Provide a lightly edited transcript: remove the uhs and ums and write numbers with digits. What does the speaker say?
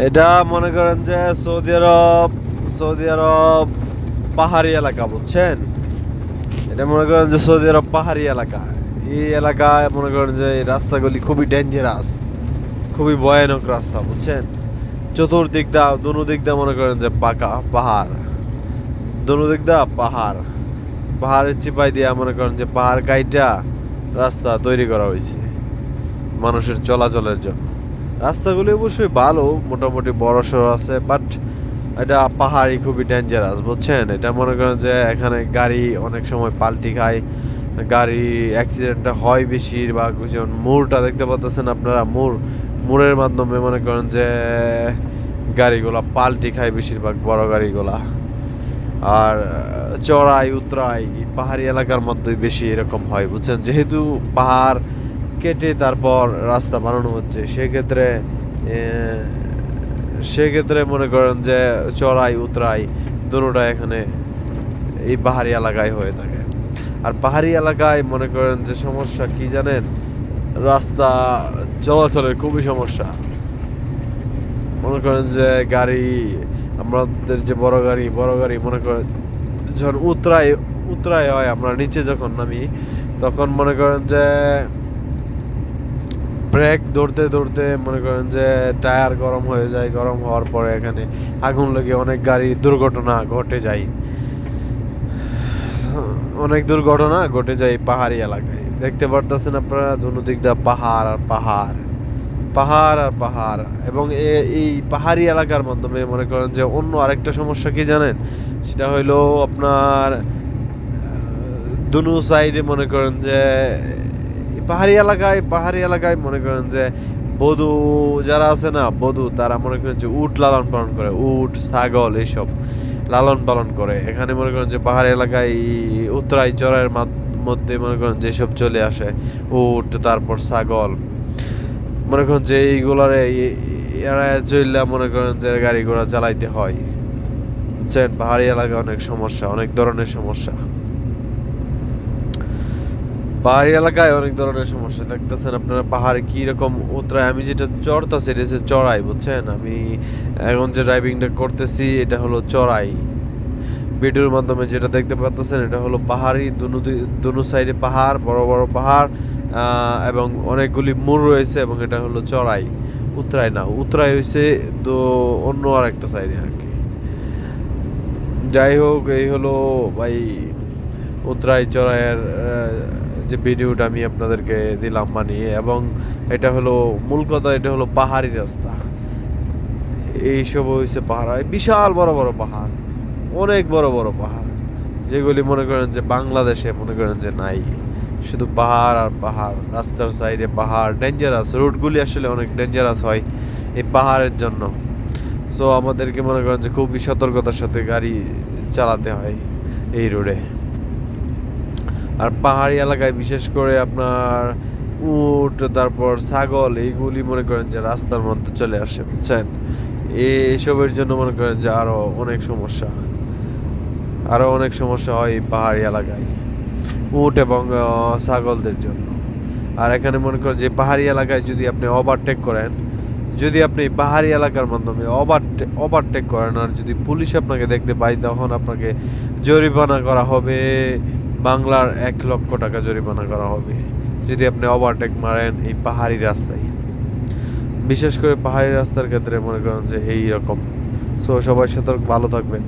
এটা মনে করেন যে সৌদি আরব পাহাড়ি এলাকা, বুঝছেন? এটা মনে করেন যে সৌদি আরব পাহাড়ি এলাকা। এই এলাকায় মনে করেন যে এই রাস্তাগুলি খুবই ডেঞ্জারাস, খুবই ভয়ানক রাস্তা, বুঝছেন? চতুর্দিক দা দুনো দিক দা মনে করেন যে পাকা পাহাড়, দুনো দিক দা পাহাড়, পাহাড়ের চিপাই দিয়া মনে করেন যে পাহাড় কাইটা রাস্তা তৈরি করা হয়েছে মানুষের চলাচলের জন্য। রাস্তাগুলি অবশ্যই ভালো, মোটামুটি বড় সড়ো আছে, বাট এটা পাহাড়ি খুবই ডেঞ্জারাস, বুঝছেন? এটা মনে করেন যে এখানে গাড়ি অনেক সময় পাল্টি খায়, গাড়ি অ্যাক্সিডেন্টটা হয় বেশিরভাগ। যেমন মোড়টা দেখতে পাচ্ছেন আপনারা, মোড়ের মাধ্যমে মনে করেন যে গাড়িগুলা পাল্টি খায় বেশিরভাগ বড় গাড়িগুলা। আর চড়াই উতরাই পাহাড়ি এলাকার মধ্যেই বেশি এরকম হয়, বুঝছেন? যেহেতু পাহাড় কেটে তারপর রাস্তা বানানো হচ্ছে, সেক্ষেত্রে মনে করেন যে চড়াই উতরাই দুটোটা এখানে এই পাহাড়ি এলাকায় হয়ে থাকে। আর পাহাড়ি এলাকায় মনে করেন যে সমস্যা কি জানেন? রাস্তা চলাচলের খুবই সমস্যা। মনে করেন যে গাড়ি, আমাদের যে বড় গাড়ি মনে করেন যখন উতরাই হয়, আমরা নিচে যখন নামি তখন মনে করেন যে ব্রেক ধরতে মনে করেন যে টায়ার গরম হয়ে যায়। গরম হওয়ার পরে এখানে আগুন লেগে অনেক গাড়ি দুর্ঘটনা ঘটে যায়, পাহাড়ি এলাকায়। দেখতে পারতেছেন আপনারা দুনো দিক দিয়ে পাহাড় আর পাহাড়, পাহাড় আর পাহাড়। এবং এই পাহাড়ি এলাকার মাধ্যমে মনে করেন যে অন্য আরেকটা সমস্যা কি জানেন? সেটা হইলো আপনার দুনো সাইডে মনে করেন যে পাহাড়ি এলাকায় মনে করেন যে বধূ যারা আছে না, তারা মনে করেন যে উট লালন পালন করে, উট ছাগল এইসব লালন পালন করে। এখানে মনে করেন যে পাহাড়ি এলাকায় উতরাই চড়াইয়ের মধ্যে মনে করেন যেসব চলে আসে উট, তারপর ছাগল, মনে করেন যে এইগুলারে এরা চললে মনে করেন যে গাড়ি ঘোড়া চালাইতে হয়, বুঝছেন? পাহাড়ি এলাকায় অনেক সমস্যা, অনেক ধরনের সমস্যা। পাহাড়ি এলাকায় অনেক ধরনের সমস্যা দেখতেছেন আপনারা। পাহাড়ে কি রকম উতরায়, আমি যেটা চড়তাছি এটা হচ্ছে চড়াই, বুঝছেন? আমি এখন যে ড্রাইভিংটা করতেছি এটা হলো চড়াই। ভিডিওর মাধ্যমে যেটা দেখতে পাচ্ছেন এটা হলো পাহাড়ি, দুনো সাইডে পাহাড়, বড় বড় পাহাড়, এবং অনেকগুলি মোড় রয়েছে, এবং এটা হলো চড়াই। উতরাই হয়েছে তো অন্য আর একটা সাইডে আর কি। যাই হোক, এই হলো ভাই উতরাই চড়াইয়ের যে ভিডিওটা আমি আপনাদেরকে দিলাম বানিয়ে। এবং এটা হলো মূল কথা, এটা হলো পাহাড়ি রাস্তা। এইসব হয়েছে পাহাড়, বিশাল বড় বড় পাহাড়, অনেক বড় বড় পাহাড়, যেগুলি মনে করেন যে বাংলাদেশে মনে করেন যে নাই। শুধু পাহাড় আর পাহাড়, রাস্তার সাইডে পাহাড়, ডেঞ্জারাস রুটগুলি আসলে অনেক ডেঞ্জারাস হয় এই পাহাড়ের জন্য। সো আমাদেরকে মনে করেন যে খুবই সতর্কতার সাথে গাড়ি চালাতে হয় এই রোডে। আর পাহাড়ি এলাকায় বিশেষ করে আপনার উট, তারপর ছাগল, এইগুলি মনে করেন যে রাস্তার মধ্যে চলে আসে, বুঝছেন? এইসবের জন্য মনে করেন যে আরো অনেক সমস্যা হয় এই পাহাড়ি এলাকায় উট এবং ছাগলদের জন্য। আর এখানে মনে করেন যে পাহাড়ি এলাকায় যদি আপনি পাহাড়ি এলাকার মাধ্যমে ওভারটেক করেন, আর যদি পুলিশ আপনাকে দেখতে পায়, তখন আপনাকে জরিমানা করা হবে। বাংলার 1,00,000 টাকা জরিমানা করা হবে যদি আপনি ওভারটেক মারেন এই পাহাড়ি রাস্তায়। বিশেষ করে পাহাড়ি রাস্তার ক্ষেত্রে মনে করেন যে এই রকম। সো সবাই সতর্ক, ভালো থাকবেন।